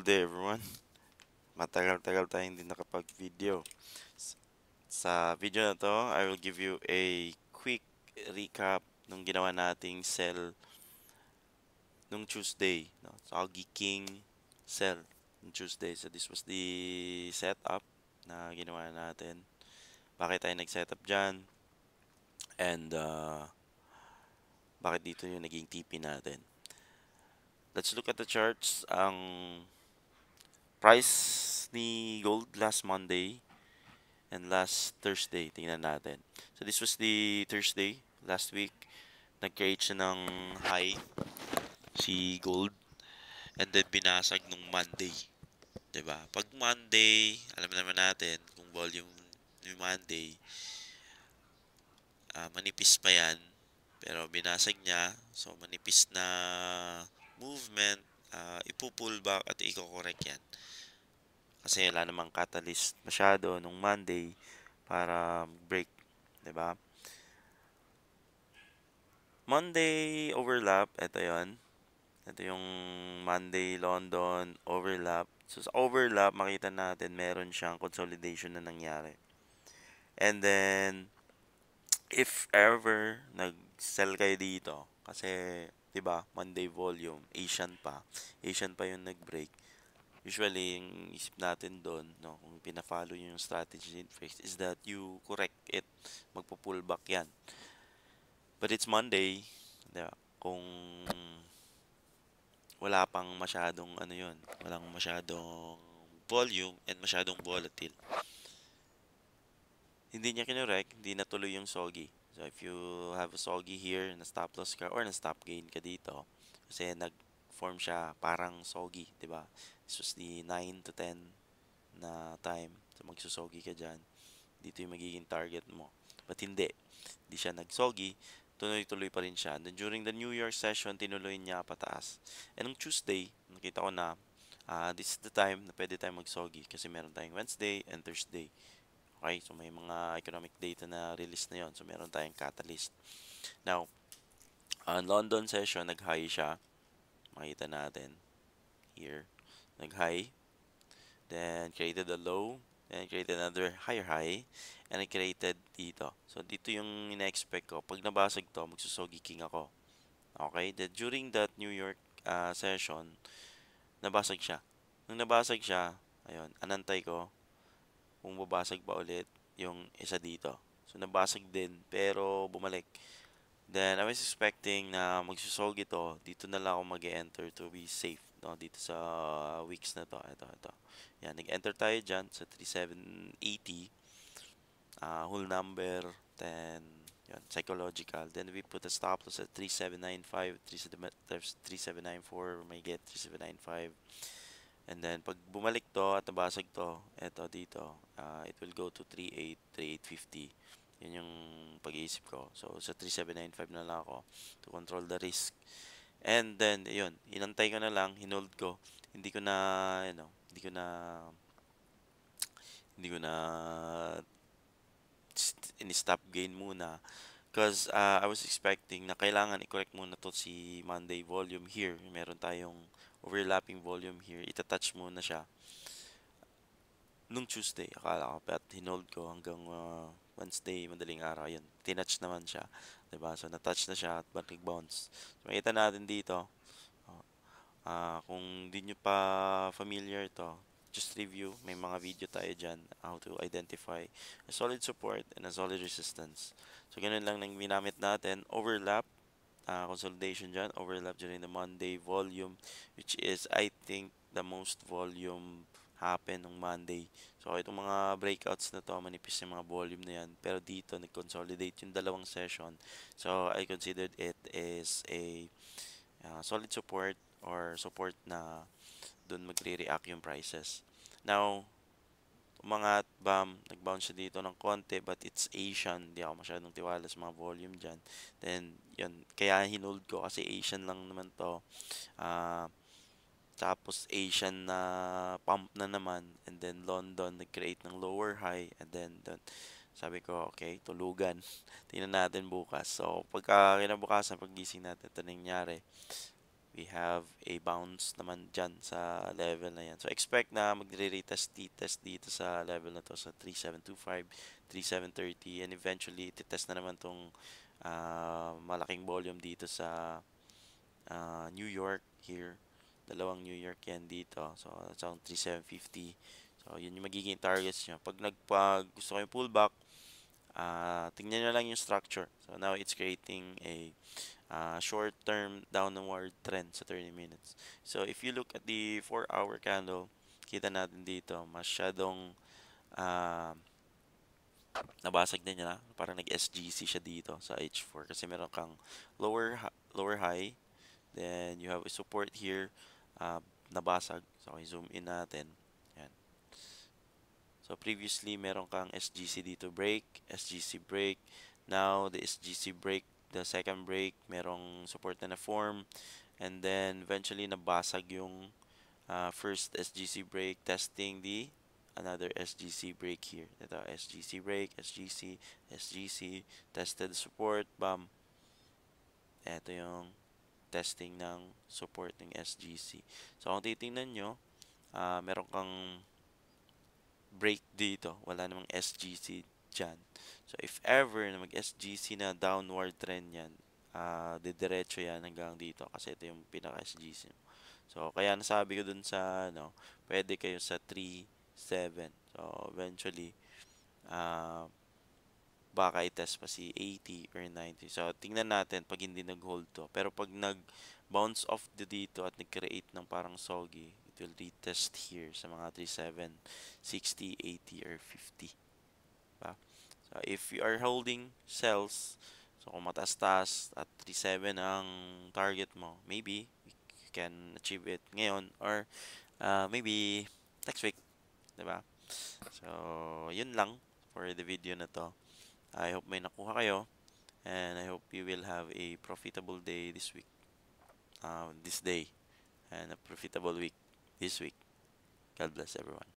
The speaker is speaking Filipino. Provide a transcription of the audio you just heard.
Good day everyone. Matagal-tagal tayong hindi nakapag-video. Sa video na to, I will give you a quick recap nung ginawa nating sell nung Tuesday. No? Soggy King sell nung Tuesday. So this was the setup na ginawa natin. Bakit tayo nag-setup dyan? And bakit dito yung naging TP natin? Let's look at the charts. Ang price ni gold last Monday and last Thursday, tingnan natin. So this was the Thursday, last week. Nag-create siya ng high, si gold, and then binasag nung Monday. 'Di ba? Pag Monday, alam naman natin kung volume ni Monday, manipis pa yan. Pero binasag niya, so manipis na movement, ipupull back at i-correct yan. Kasi wala namang catalyst masyado nung Monday para break, 'di ba? Monday overlap, ito yon. Ito yung Monday London overlap. So sa overlap, makita natin meron siyang consolidation na nangyari. And then, if ever nag-sell kayo dito, kasi 'di ba, Monday volume, Asian pa yung nag-break. Usually, yung isip natin doon, no, kung pina-follow yung strategy is that you correct it, magpo-pullback yan. But it's Monday, 'di ba? Kung wala pang masyadong walang masyadong volume and masyadong volatile. Hindi niya kinorek, hindi natuloy yung soggy. So if you have a soggy here, na stop loss ka or na stop gain ka dito, kasi nag-form siya parang soggy, 'di ba? This was the 9 to 10 na time. So magsusogi ka diyan. Dito yung magiging target mo. But hindi siya nag-soggy, tuloy-tuloy pa rin siya. And then during the New York session, tinuloy niya pataas. And on Tuesday, nakita ko na this is the time na pwede tayong mag-soggy kasi meron tayong Wednesday and Thursday. Okay, so may mga economic data na release na yon. So meron tayong catalyst. Now, London session, nag-high siya. Makita natin here. Nag-high. Then created a low. Then created another higher high. And I created dito. So dito yung ina-expect ko. Pag nabasag to, magsusogi king ako. Okay? Then during that New York session, nabasag siya. Nung nabasag siya, ayun, anantay ko kung babasag pa ulit yung isa dito. So nabasag din pero bumalik. Then I was expecting na magsusog ito. Dito na lang ako mag-enter to be safe, no, dito sa weeks na to. Ito. Yan, nag-enter tayo diyan sa 3780. Whole number, then yan, psychological. Then we put a stop loss at 3795, 3794, may get 3795. And then, pag bumalik to at nabasag to, eto dito, it will go to 38, 3850. Yan yung pag-iisip ko. So, sa 3795 na lang ako to control the risk. And then, yun, inantay ko na lang, hinold ko. Hindi ko na, hindi ko na in-stop gain muna. Because I was expecting na kailangan i-correct muna to si Monday volume here. Meron tayong overlapping volume here. Itatouch muna siya nung Tuesday. Akala ko, but hinold ko hanggang Wednesday, madaling araw. Yun, tinouch naman siya. 'Di ba? So, na-touch na siya at nag-bounce. So, makita natin dito. Kung di nyo pa familiar to, just review. May mga video tayo dyan how to identify a solid support and a solid resistance. So, ganun lang nang ginamit natin. Overlap, consolidation dyan. Overlap during the Monday volume, which is, I think, the most volume happen ng Monday. So, itong mga breakouts na to, manipis yung mga volume na yan. Pero dito, nag-consolidate yung dalawang session. So, I considered it as a solid support or support na doon magre-react yung prices. Now, umangat, bam, nag-bounce siya dito ng konti, but it's Asian. Hindi ako masyadong tiwala sa mga volume dyan. Then, yun, kaya hinold ko kasi Asian lang naman to. Tapos Asian na pump na naman, and then London nag-create ng lower high, and then sabi ko, okay, tulugan. Tingnan natin bukas. So, pagka kinabukasan, paggising natin, ito nangyari. We have a bounce naman dyan sa level na yan. So, expect na magre-retest dito sa level na to sa 3725, 3730, and eventually, titest na naman tong malaking volume dito sa New York here. Dalawang New York yan dito. So, that's around 3750. So, yun yung magiging targets nyo. Pag gusto kayo pullback, tingnan nyo lang yung structure. So, now it's creating a short-term downward trend sa 30 minutes. So, if you look at the 4-hour candle, kita natin dito, masyadong uh, nabasag na niya. Parang nag-SGC siya dito sa H4 kasi meron kang lower high. Then, you have a support here, nabasag. So, okay, zoom in natin. Yan. So, previously, meron kang SGC dito break, SGC break. Now, the SGC break, the second break, merong support na na-form. And then, eventually, nabasag yung first SGC break, testing the another SGC break here. Ito, SGC break, SGC, tested support, bam. Ito yung testing ng support ng SGC. So, kung titingnan nyo, meron kang break dito. Wala namang SGC dyan. So, if ever na mag-SGC na downward trend yan, didiretso yan hanggang dito kasi ito yung pinaka-SGC mo. So, kaya nasabi ko dun sa, pwede kayo sa 3.7. So, eventually, baka i-test pa si 80 or 90. So, tingnan natin pag hindi nag-hold to. Pero pag nag-bounce off dito at nag-create ng parang soggy, it will retest here sa mga 37, 60, 80, or 50. Diba? So, if you are holding cells, so kung mataas-taas at 37 ang target mo, maybe you can achieve it ngayon or maybe next week. Diba? So, yun lang for the video na to. I hope may nakuha kayo and I hope you will have a profitable day this week, this day, and a profitable week this week. God bless everyone.